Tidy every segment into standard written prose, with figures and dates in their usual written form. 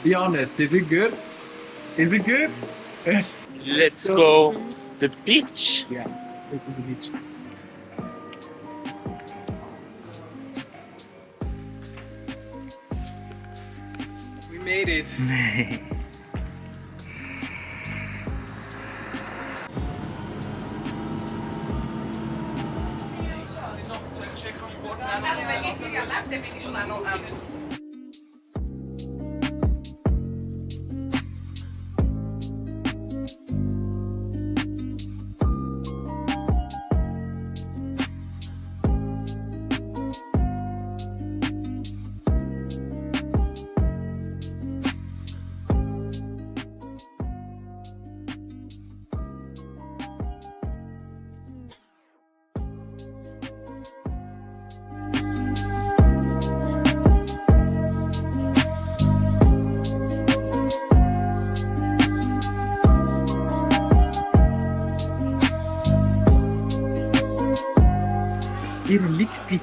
Be honest, is it good? Is it good? Let's go the beach. Yeah, let's go to the beach. We made it. Also wenn ihr viel erlebt, dann bin ich schon auch noch Ihren Lipstick.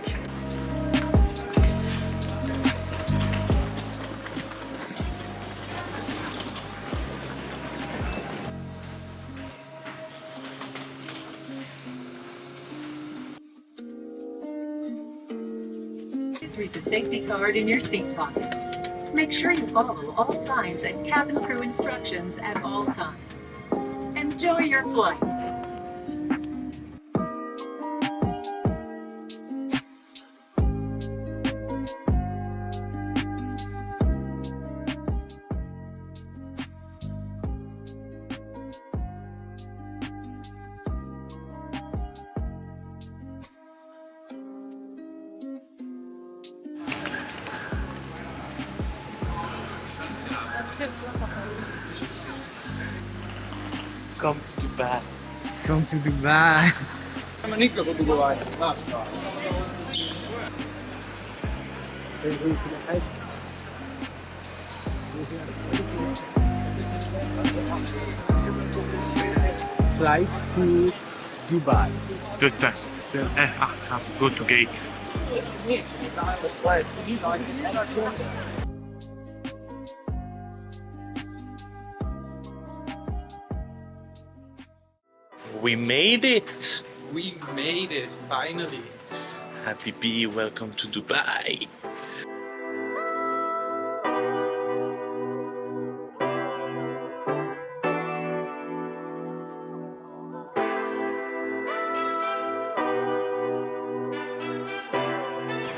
Read the safety card in your seat pocket. Make sure you follow all signs and cabin crew instructions at all times. Enjoy your flight. Come to Dubai. Come to Dubai. Flight to Dubai. The F18. Go to gate. We made it. We made it, finally. Happy bee, welcome to Dubai.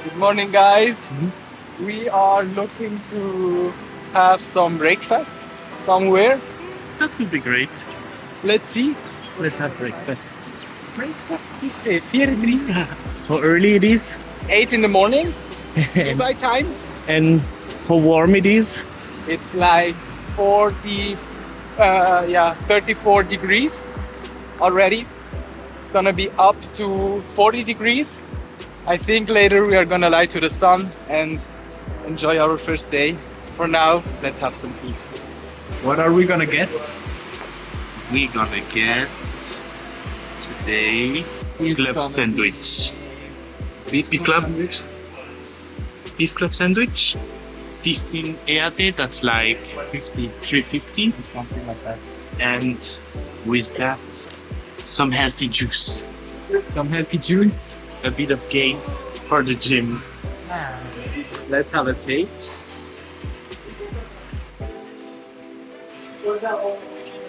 Good morning, guys. We are looking to have some breakfast somewhere. This could be great. Let's see. Let's have breakfast. Breakfast buffet, 34. How early it is 8 in the morning, Dubai time. and how warm it is. It's like 34 degrees already. It's gonna be up to 40 degrees. I think later we are gonna lie to the sun and enjoy our first day. For now, let's have some food. What are we gonna get? We're gonna get today club sandwich. Beef club? sandwich. Beef club sandwich. 15 EAD, that's like 350. Something like that. And with that, some healthy juice. Some healthy juice. A bit of gains for the gym. Let's have a taste.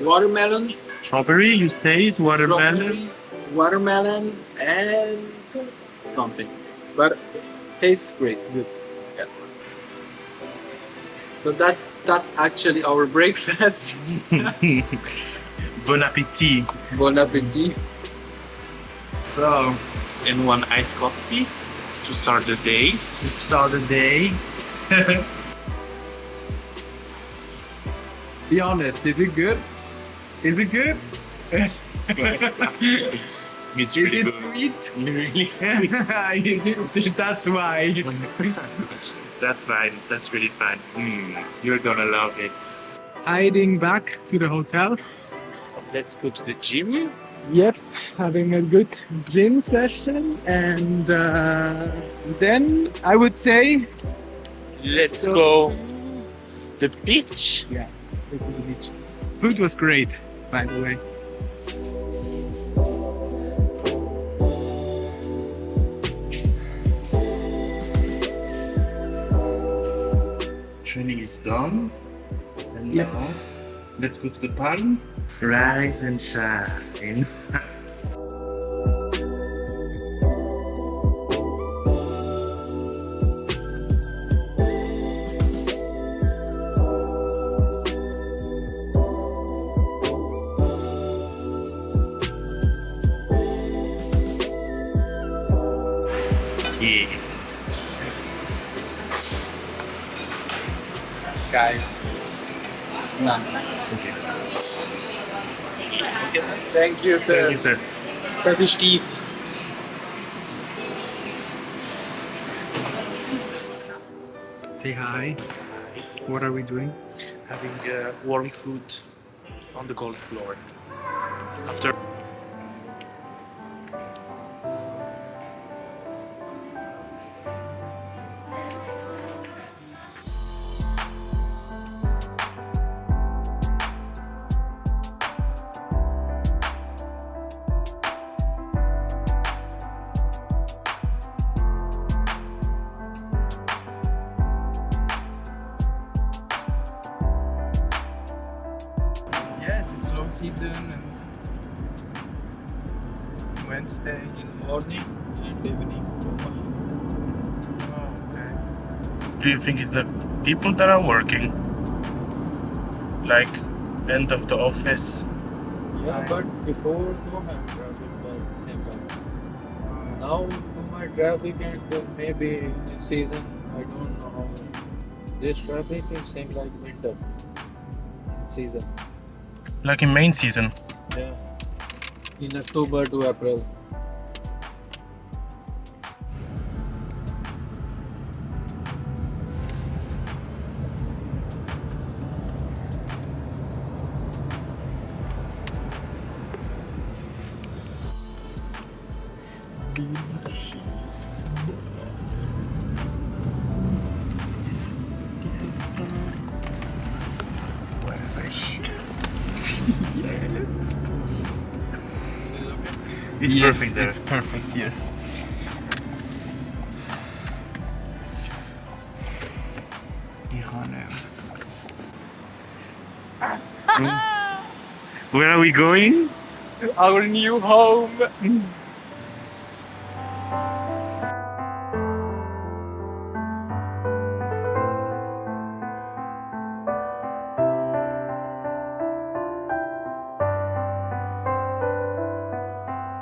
Watermelon. Strawberry, you say it? Watermelon? Strawberry, watermelon, and something. But tastes great. Good. Yeah. So that's actually our breakfast. Bon appetit. Bon appetit. So And one iced coffee to start the day. let's start the day. Be honest, is it good? Is it good? It's Is really it good. sweet? Really sweet. Is it, that's why. That's fine. That's really fun. You're gonna love it. Hiding back to the hotel. Let's go to the gym. Yep, having a good gym session, and then I would say Let's go the beach. Yeah, let's go to the beach. Food was great, by the way. Training is done. And Yep. now, let's go to the palm. Rise and shine. Yeah. Guys. None. Okay. Thank you, sir. Thank you, sir. Das ist dies. Say hi. What are we doing? Having warm food on the gold floor. After Yes, it's low season and Wednesday in morning and evening. Oh, okay. do you think it's the people that are working? Like end of the office? Yeah, but before don't have traffic but same time. Now too much traffic and maybe in season I don't know how. This traffic is same like winter season. Like in main season? Yeah. In October to April. It's Yes, perfect there. It's perfect here. Where are we going? Our new home.